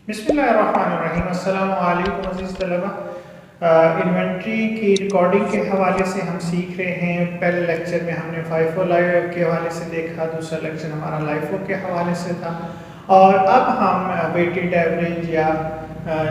बिस्मिल्लाहिर्रहमानिर्रहीम। अस्सलामु अलैकुम अज़ीज़ तलबा। इन्वेंट्री की रिकॉर्डिंग के हवाले से हम सीख रहे हैं। पहले लेक्चर में हमने फाइफो लाइव के हवाले से देखा, दूसरा लेक्चर हमारा लाइफो के हवाले से था और अब हम वेटेड एवरेज या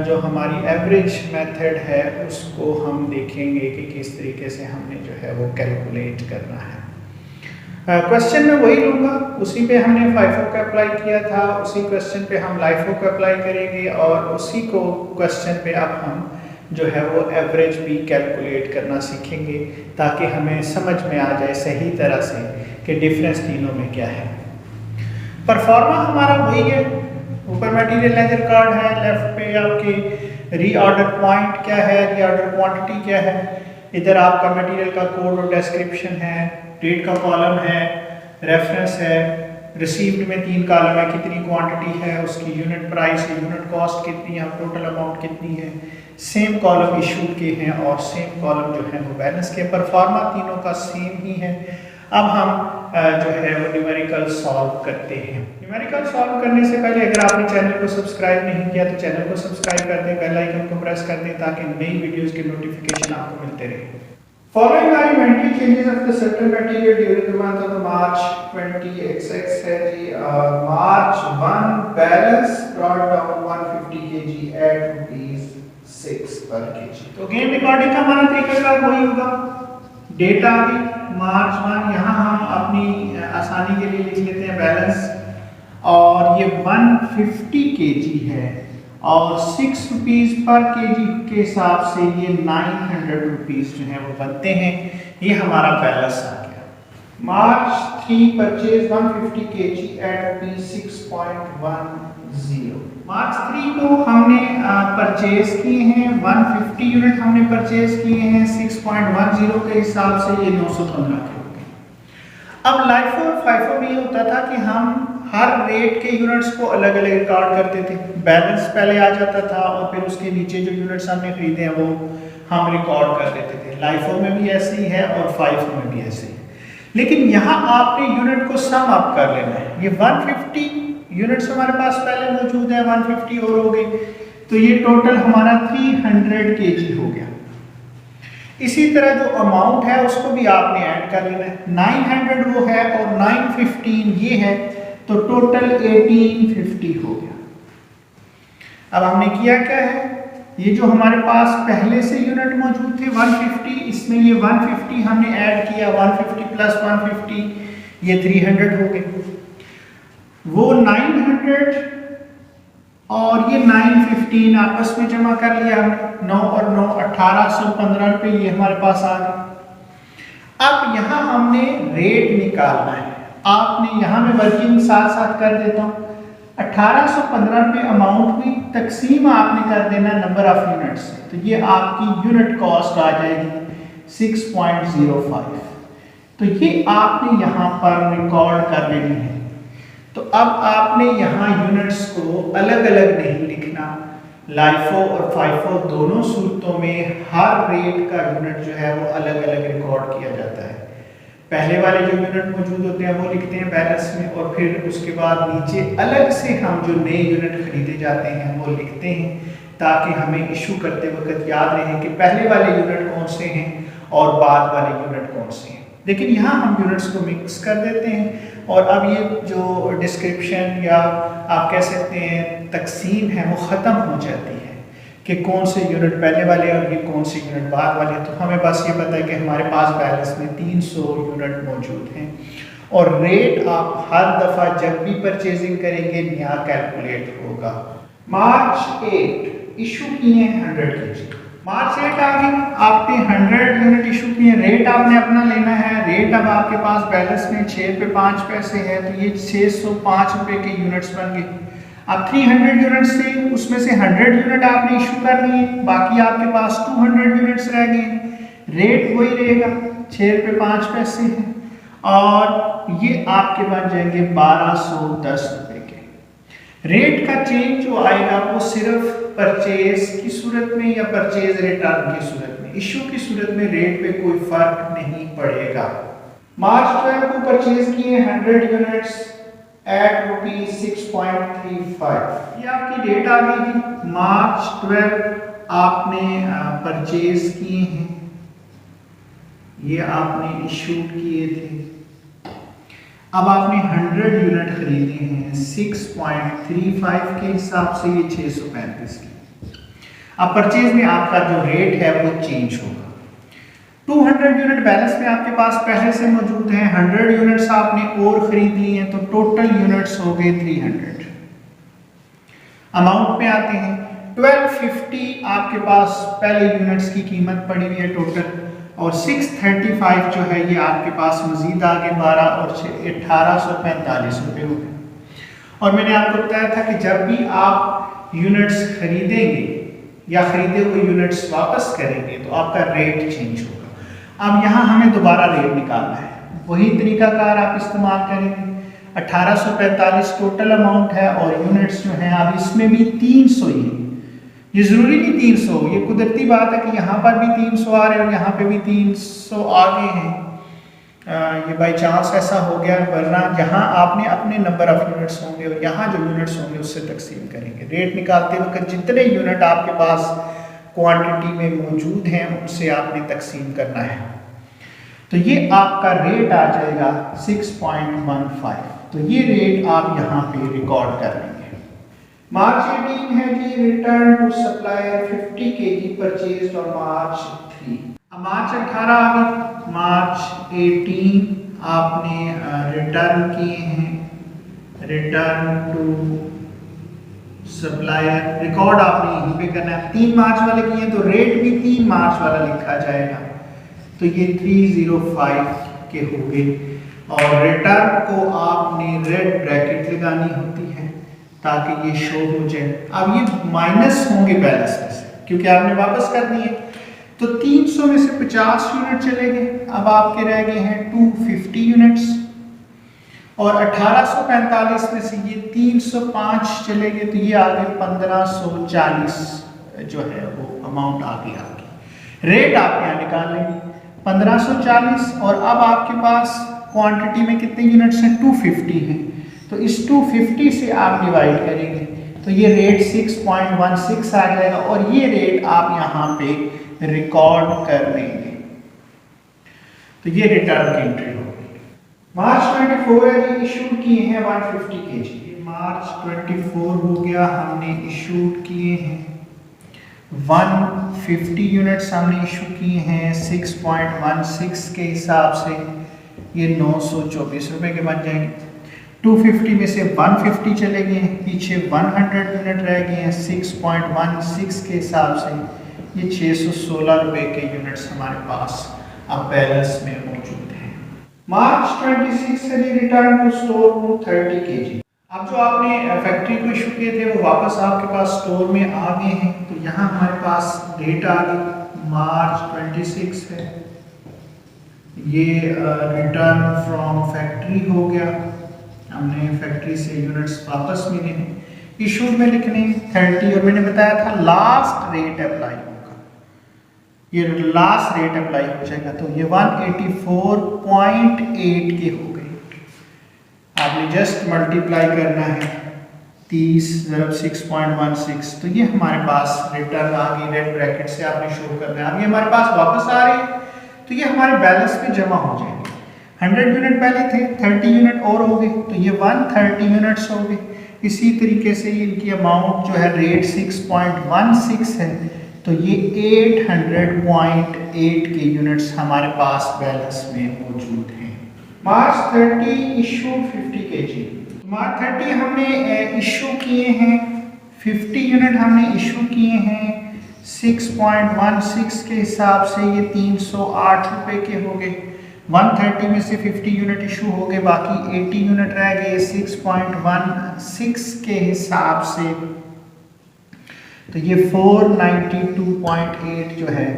जो हमारी एवरेज मेथड है उसको हम देखेंगे कि किस तरीके से हमने जो है वो कैलकुलेट करना है। क्वेश्चन में वही लूँगा, उसी पे हमने फाइफो का अप्लाई किया था, उसी क्वेश्चन पे हम लाइफो का अप्लाई करेंगे और उसी को क्वेश्चन पे अब हम जो है वो एवरेज भी कैलकुलेट करना सीखेंगे ताकि हमें समझ में आ जाए सही तरह से कि डिफरेंस तीनों में क्या है। परफॉर्मा हमारा वही है, ऊपर मटेरियल लेजर कार्ड है, लेफ्ट पे आपके रीऑर्डर पॉइंट क्या है, रीऑर्डर क्वांटिटी क्या है, इधर आपका मटेरियल का कोड और डिस्क्रिप्शन है, डेट का कॉलम है, रेफरेंस है, रिसीव्ड में 3 कॉलम है, कितनी क्वांटिटी है, उसकी यूनिट प्राइस, यूनिट कॉस्ट कितनी है, टोटल अमाउंट कितनी है, सेम कॉलम इशू के हैं और सेम कॉलम जो है वो बैलेंस के। परफॉर्मा तीनों का सेम ही है। अब हम जो है वो न्यूमेरिकल सॉल्व करते हैं। न्यूमेरिकल सॉल्व करने से पहले अगर आपने चैनल को सब्सक्राइब नहीं किया तो चैनल को सब्सक्राइब कर दें, बेल आइकन को प्रेस कर दें ताकि नई वीडियोस के नोटिफिकेशन आपको मिलते रहे। Following are inventory changes of the certain material during the month of March 20XX है जी। March 1 balance brought down 150 kg at ₹6 per kg। तो गेन रिकॉर्डिंग का हमारा तरीका वही होगा, डेट आ गई मार्च 1, यहाँ हम अपनी आसानी के लिए लिख लेते हैं बैलेंस और ये 150 kg है और ₹6 पर केजी के हिसाब से ये ₹900 जो है वो बनते हैं। ये हमारा बैलेंस आ गया। मार्च 3 परचेज 150 kg एट ₹6.10। मार्च 3 को हमने परचेज किए हैं, 150 यूनिट हमने परचेज किए हैं, 6.10 के हिसाब से ये 915 के हो गए। अब लाइफो और फाइफो में ये होता था कि हम हर रेट के यूनिट्स को अलग अलग रिकॉर्ड करते थे। बैलेंस पहले आ जाता था और फिर उसके नीचे जो यूनिट्स हमने खरीदे हैं वो हम रिकॉर्ड कर देते थे। लाइफो में भी ऐसे ही है और फाइफो में भी ऐसे ही है, लेकिन यहाँ आपने यूनिट को सम अप कर लेना है। ये 150 यूनिट्स हमारे पास पहले मौजूद है, 150 और हो गई तो ये टोटल हमारा 300 kg हो गया। इसी तरह जो अमाउंट है उसको भी आपने ऐड कर लेना है। 900 वो है और 915 ये है तो टोटल 1850 हो गया। अब हमने किया क्या है, ये जो हमारे पास पहले से यूनिट मौजूद थे 150, इसमें ये 150 हमने ऐड किया, 150 प्लस 150 ये 300 हो गए। वो 900 और ये 915 आपस में जमा कर लिया हमने, 9 और 9 1815 रुपये ये हमारे पास आ गए। अब यहाँ हमने रेट निकालना है। आपने यहाँ में वर्किंग साथ साथ कर देता हूँ। 1815 रुपये अमाउंट हुई, तकसीम आपने कर देना नंबर ऑफ यूनिट से, तो ये आपकी यूनिट कॉस्ट आ जाएगी 6.05। तो ये आपने यहाँ पर रिकॉर्ड कर लेनी है। तो अब आपने यहाँ यूनिट्स को अलग अलग नहीं लिखना। लाइफो और फाइफो दोनों सूरतों में हर रेट का यूनिट जो है वो अलग अलग रिकॉर्ड किया जाता है। पहले वाले जो यूनिट मौजूद होते हैं वो लिखते हैं बैलेंस में और फिर उसके बाद नीचे अलग से हम जो नए यूनिट खरीदे जाते हैं वो लिखते हैं ताकि हमें इशू करते वक्त याद रहे कि पहले वाले यूनिट कौन से हैं और बाद वाले यूनिट कौन से हैं। लेकिन यहाँ हम यूनिट्स को मिक्स कर देते हैं और अब ये जो डिस्क्रिप्शन या आप कह सकते हैं तकसीम है वो ख़त्म हो जाती है कि कौन से यूनिट पहले वाले और ये कौन से यूनिट बाद वाले। तो हमें बस ये पता है कि हमारे पास बैलेंस में 300 यूनिट मौजूद हैं और रेट आप हर दफ़ा जब भी परचेजिंग करेंगे नया कैलकुलेट होगा। मार्च 8 इशू किए 100 kg। मार्च 8 आ गई, आपने 100 यूनिट इशू किए, रेट आपने अपना लेना है। रेट अब आपके पास बैलेंस में 6 पे 5 पैसे है तो ये 605 रुपये के यूनिट्स बन गए। अब 300 यूनिट्स थे, उसमें से 100 यूनिट आपने इशू कर लिए, बाकी आपके पास 200 यूनिट्स रह गए। रेट वही रहेगा 6 रुपये 5 पैसे है और ये आपके बन जाएंगे 1210 रुपये के। रेट का चेंज जो आएगा वो सिर्फ परचेज की सूरत में या परचेज रिटर्न की सूरत में, इशू की सूरत में रेट पे कोई फर्क नहीं पड़ेगा। मार्च 12 को परचेज किए 100 यूनिट्स, एट रुपीज 6.35। ये आपकी डेट आ गई थी, मार्च 12 आपने परचेज किए हैं, ये आपने इशू किए थे। अब आपने 100 यूनिट खरीदे हैं 6.35 के हिसाब से, ये 635 की। अब परचेज में आपका जो रेट है वो चेंज होगा। 200 यूनिट बैलेंस में आपके पास पहले से मौजूद हैं, 100 यूनिट्स आपने और खरीद ली हैं, तो टोटल यूनिट्स हो गए 300। अमाउंट में आते हैं, 1250 आपके पास पहले यूनिट्स की कीमत पड़ी हुई है टोटल, और 635 जो है ये आपके पास मजीद आगे 12 और 1845 रुपये हो गए। और मैंने आपको बताया था कि जब भी आप यूनिट्स खरीदेंगे या खरीदे हुए यूनिट्स वापस करेंगे तो आपका रेट चेंज होगा। अब यहाँ हमें दोबारा रेट निकालना है, वही तरीकाकार आप इस्तेमाल करेंगे। 1845 टोटल अमाउंट है और यूनिट्स जो हैं अब इसमें भी 300 ही है। ये ज़रूरी नहीं 300, ये कुदरती बात है कि यहाँ पर भी 300 आ रहे हैं और यहाँ पे भी 300 आ गए हैं, ये बाई चांस ऐसा हो गया, वरना जहाँ आपने अपने नंबर ऑफ यूनिट्स होंगे और यहाँ जो यूनिट्स होंगे उससे तकसीम करेंगे। रेट निकालते वक्त जितने यूनिट आपके पास क्वांटिटी में मौजूद हैं उनसे आपने तकसीम करना है, तो ये आपका रेट आ जाएगा 6.15। तो ये रेट आप यहाँ पे रिकॉर्ड कर लेंगे। मार्च 18 है जी, return to supplier 50 kg purchased on March 3। अब मार्च 18 आ गई, मार्च 18 आपने रिटर्न किए हैं, रिटर्न टू सप्लायर रिकॉर्ड आपने यहीं पे करना है। 3 मार्च वाले किए तो रेट भी 3 मार्च वाला लिखा जाएगा, तो ये 305 के हो गए। और रिटर्न को आपने रेड ब्रैकेट लगानी होती है ताकि ये शो हो जाए। अब ये माइनस होंगे बैलेंस में से क्योंकि आपने वापस कर दिए, तो 300 में से 50 यूनिट चले गए, अब आपके रह गए हैं 250 यूनिट्स, और 1845 में से ये 305 चले गए, तो ये आ गए 1540 जो है वो अमाउंट आ गई आपकी। रेट आप यहाँ निकाल लेंगे 1540, और अब आपके पास क्वांटिटी में कितने यूनिट्स हैं, 250 हैं, तो इस 250 से आप डिवाइड करेंगे तो ये रेट 6.16 आ जाएगा, और ये रेट आप यहाँ पे रिकॉर्ड कर लेंगे। तो ये रिटर्न की एंट्री हो गई। मार्च 24 है जी, इशू किए हैं 150 kg। मार्च 24 हो गया, हमने इशू किए हैं 150 यूनिट्स हमने इशू किए हैं 6.16 के हिसाब से, ये 924 रुपये के बन जाएंगे। 250 में से 150 चले गए हैं, पीछे 100 यूनिट रह गए हैं 6.16 के हिसाब से, ये 616 रुपये के यूनिट्स हमारे पास अब बैलेंस में मौजूद हैं। मार्च 26 से return to store to 30 kg। अब जो आपने फैक्ट्री को इशू किए थे वो वापस आपके पास स्टोर में आ गए हैं, तो यहाँ हमारे पास डेट आ गई मार्च 26 है, ये रिटर्न फ्रॉम फैक्ट्री हो गया, हमने फैक्ट्री से यूनिट्स वापस मिले हैं। इशू में लिखने 30, और मैंने बताया था लास्ट रेट अप्लाई होगा, ये लास्ट रेट अप्लाई हो जाएगा, तो ये 184.8 के हो गए। आपने जस्ट मल्टीप्लाई करना है 30 × 6.16, तो ये हमारे पास रिटर्न आ गई, रेड ब्रैकेट से आपने शो करना है। अब ये हमारे पास वापस आ रही है, तो ये हमारे बैलेंस में जमा हो जाएंगे। 100 यूनिट पहले थे, 30 यूनिट और हो गए, तो ये 130 यूनिट्स हो गए। इसी तरीके से इनकी अमाउंट जो है रेट 6.16 है, तो ये 800.8 के यूनिट्स हमारे पास बैलेंस में मौजूद हैं। मार्च 30 इशू 50 kg। मार्च 30 हमने इशू किए हैं 50 यूनिट हमने इशू किए हैं 6.16 के हिसाब से, ये 308 रुपये के हो गए। 130 में से 50 यूनिट इशू हो गए, बाकी 80 यूनिट रह गए 6.16 के हिसाब से, तो ये 492.8 जो है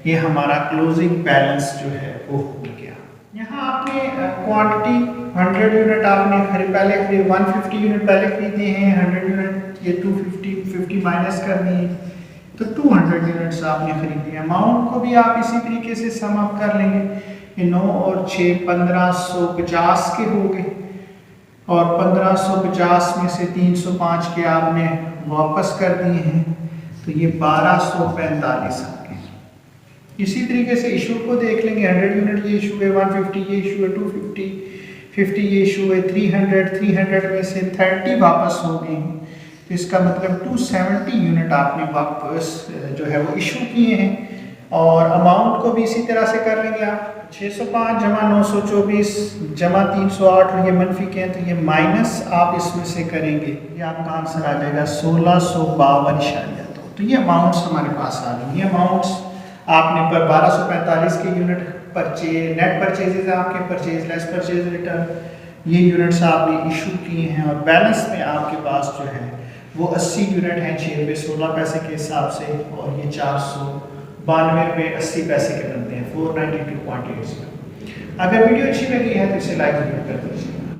ये हमारा क्लोजिंग बैलेंस जो है वो हो गया। यहाँ आपने क्वांटिटी 100 यूनिट आपने पहले खरीदे, 150 यूनिट पहले खरीदे हैं, 100 यूनिट ये 250 माइनस करनी है, तो 200 यूनिट्स आपने खरीदी। अमाउंट को भी आप इसी तरीके से सम अप कर लेंगे, ये 9 और 6 1550 के हो गए। और 1550 में से 305 के आपने वापस कर दिए हैं, तो ये 1245 आ गए। इसी तरीके से इशू को देख लेंगे, 100 यूनिट ये इशू है, 150 ये इशू है, 250 50 ये इशू है, 300 में से 30 वापस हो गए हैं, तो इसका मतलब 270 यूनिट आपने वापस जो है वो इशू किए हैं। और अमाउंट को भी इसी तरह से कर लेंगे आप, 605 जमा 924 जमा 308 और ये मनफी के हैं, तो ये माइनस आप इसमें से करेंगे, ये आपका आंसर आ जाएगा 1652.2। तो ये अमाउंट्स हमारे पास आ गई। ये अमाउंट्स आपने पर 1245 के यूनिट परचेज, नेट परचेजेज आपके, परचेज लेस परचेज रिटर्न, ये यूनिट्स आपने इशू किए हैं। और बैलेंस में आपके पास जो है वो 80 यूनिट हैं 6 रुपये 16 पैसे के हिसाब से, और ये 492 रुपये 80 पैसे के बनते हैं, 492.80। अगर वीडियो अच्छी लगी है तो इसे लाइक जरूर कर दीजिए।